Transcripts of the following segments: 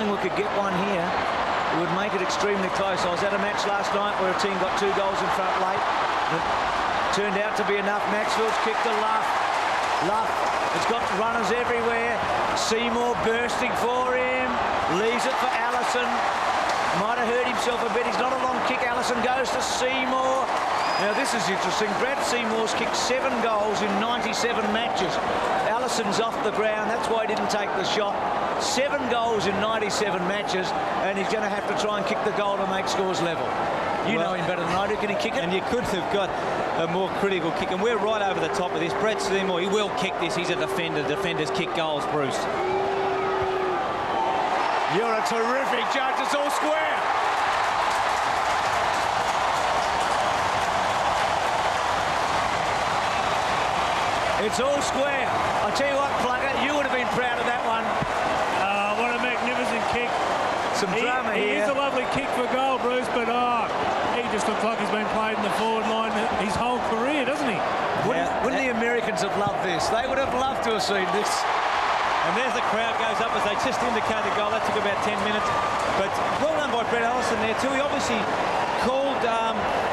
Collingwood could get one here, it would make it extremely close. I was at a match last night where a team got 2 goals in front late. It turned out to be enough. Maxwell's kicked to Luff. Luff has got runners everywhere. Seymour bursting for him. Leaves it for Allison. Might have hurt himself a bit. He's not a long kick. Allison goes to Seymour. Now this is interesting. Brad Seymour's kicked 7 goals in 97 matches. Allison's off the ground. That's why he didn't take the shot. 7 goals in 97 matches, and he's going to have to try and kick the goal to make scores level. You know him better than I do. Can he kick it? And you could have got a more critical kick. And we're right over the top of this. Brad Seymour, he will kick this. He's a defender. Defenders kick goals, Bruce. You're a terrific judge. It's all square. It's all square. I tell you what, Plugger, you would have been proud of that one. What a magnificent kick. Some drama here. He is a lovely kick for goal, Bruce, but he just looks like he's been played in the forward line his whole career, doesn't he? Wouldn't the Americans have loved this? They would have loved to have seen this. And there's the crowd goes up as they just indicated the goal. That took about 10 minutes. But well done by Brett Allison there too. He obviously called,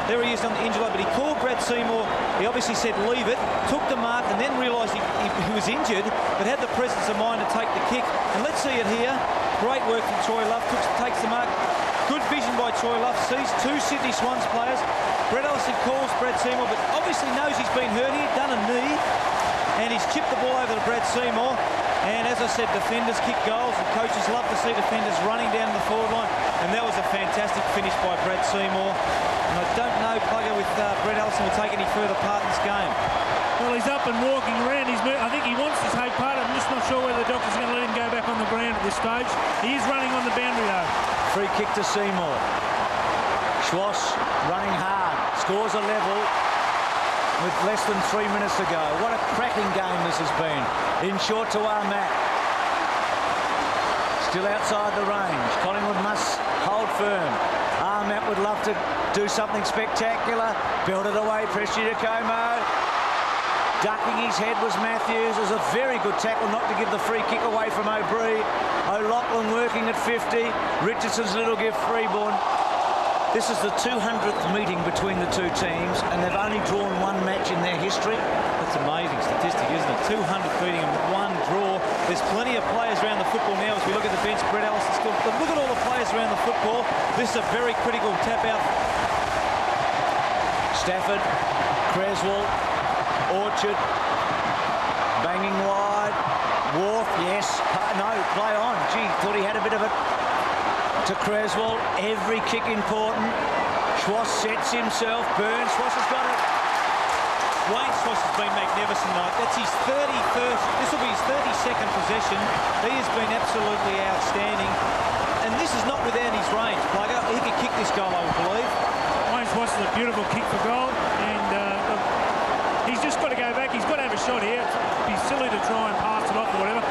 there he is on the injury line, but he called Brad Seymour. He obviously said leave it, took the mark, and then realised he was injured, but had the presence of mind to take the kick. And let's see it here. Great work from Troy Luff, takes the mark. Good vision by Troy Luff, sees 2 Sydney Swans players. Brett Allison calls Brad Seymour, but obviously knows he's been hurt. He'd done a knee, and he's chipped the ball over to Brad Seymour. And as I said, defenders kick goals, and coaches love to see defenders running down the forward line. And that was a fantastic finish by Brad Seymour. And I don't know, Plugger, with Brett Allison will take any further part in this game. Well, he's up and walking around. I think he wants to take part. I'm just not sure whether the doctor's going to let him go back on the ground at this stage. He is running on the boundary, though. Free kick to Seymour. Schwass running hard. Scores a level with less than 3 minutes to go. What a cracking game this has been. In short to Armat. Still outside the range. Collingwood must hold firm. Armat would love to do something spectacular. Build it away, Presti Como. Ducking his head was Matthews. It was a very good tackle not to give the free kick away from O'Brien. O'Loughlin working at 50. Richardson's little gift, Freeborn. This is the 200th meeting between the 2 teams, and they've only drawn 1 match in their history. That's amazing statistic, isn't it? 200th meeting and 1 draw. There's plenty of players around the football now. As we look at the bench, Brett Allison still. But look at all the players around the football. This is a very critical tap out. Stafford, Creswell, Orchard, banging wide. Wharf, yes. No, play on. Gee, thought he had a bit of it. To Creswell, every kick important. Schwass sets himself. Burns, Schwass has got it. Wayne Schwass has been magnificent tonight. That's his 31st, this will be his 32nd possession. He has been absolutely outstanding. And this is not without his range, Plugger. He could kick this goal, I would believe. Wayne Schwass is a beautiful kick for goal. And he's just got to go back. He's got to have a shot here. It'd be silly to try and pass it off or whatever.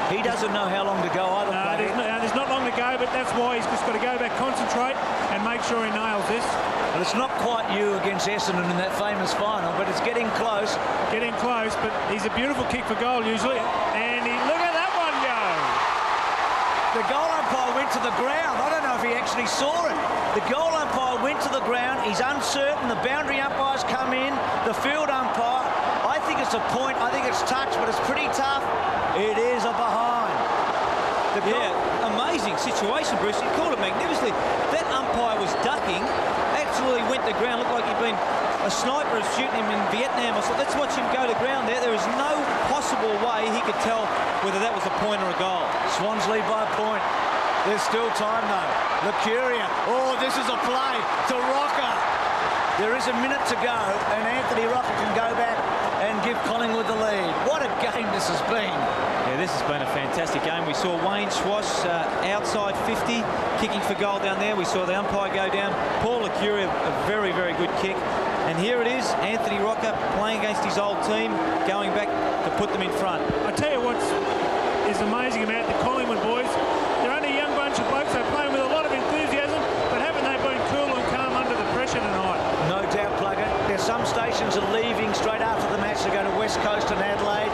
He doesn't know how long to go either. There's not long to go, but that's why he's just got to go back, concentrate, and make sure he nails this. Well, it's not quite you against Essendon in that famous final, but it's getting close. Getting close, but he's a beautiful kick for goal usually. And look at that one go. The goal umpire went to the ground. I don't know if he actually saw it. The goal umpire went to the ground. He's uncertain. The boundary umpires come in. The field umpire. I think it's a point. I think it's touch, but it's pretty tough. It is a behind. Yeah, amazing situation, Bruce. You called it magnificently. That umpire was ducking, absolutely went to ground. Looked like he'd been a sniper shooting him in Vietnam. I said, let's watch him go to ground there. There is no possible way he could tell whether that was a point or a goal. Swans lead by a point. There's still time, though. Lucuria. Oh, this is a play to Rocca. There is a minute to go, and Anthony Rocca can go back and give Collingwood the lead. What a game this has been. Yeah, this has been a fantastic game. We saw Wayne Schwass outside 50, kicking for goal down there. We saw the umpire go down. Paul Lucuria, a very, very good kick. And here it is, Anthony Rocca playing against his old team, going back to put them in front. I tell you what is amazing about the Collingwood boys. They're only a young bunch of blokes. They're playing with a lot of enthusiasm, but haven't they been cool and calm under the pressure tonight? No doubt, Plugger. There's some stations are leaving straight after the match to go to West Coast and Adelaide.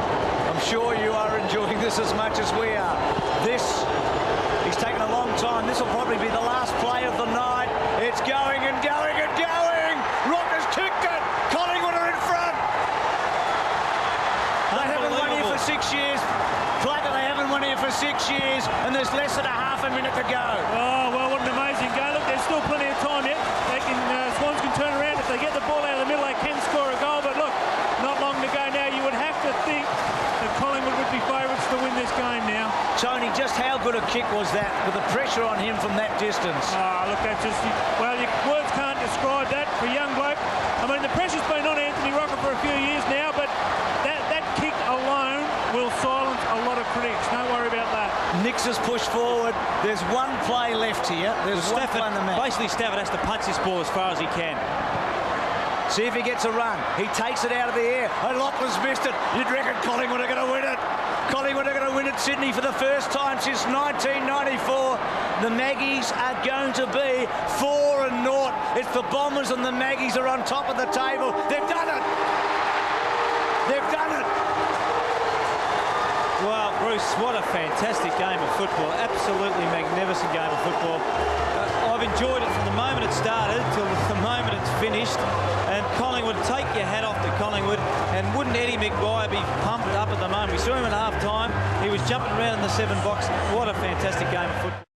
I'm sure you are enjoying this as much as we are. He's taken probably be the last play of the night. It's going and going and going. Rocca's kicked it. Collingwood are in front. They haven't won here for 6 years. Plugger, they haven't won here for 6 years, and there's less than a half a minute to go. Oh, well, what an amazing game. Look, there's still plenty of time yet. They can, Swans can turn around. If they get the ball out of the middle, they can score a goal. But look, not long to go now. You would have to think that Collingwood would be favourites to win this game now. Tony, just how good a kick was that with the pressure on him from that distance? Ah, look, that's just, well, your words can't describe that for a young bloke. I mean, the pressure's been on Anthony Rocca for a few years now, but that kick alone will silence a lot of critics. Don't worry about that. Nix has pushed forward. There's one play left here. There's one play in the match. Basically, Stafford has to punch this ball as far as he can. See if he gets a run. He takes it out of the air. O'Loughlin's missed it. You'd reckon Collingwood are going to win it. Collingwood are going to win at Sydney for the first time since 1994. The Maggies are going to be 4-0. It's the Bombers and the Maggies are on top of the table. They've done it. They've done it. Well, Bruce, what a fantastic game of football. Absolutely magnificent game of football. I've enjoyed it from the moment it started till the moment it's finished. And Collingwood, take your hat off to Collingwood. And wouldn't Eddie McGuire be pumped up at the moment? We saw him at half-time. He was jumping around in the 7 box. What a fantastic game of football.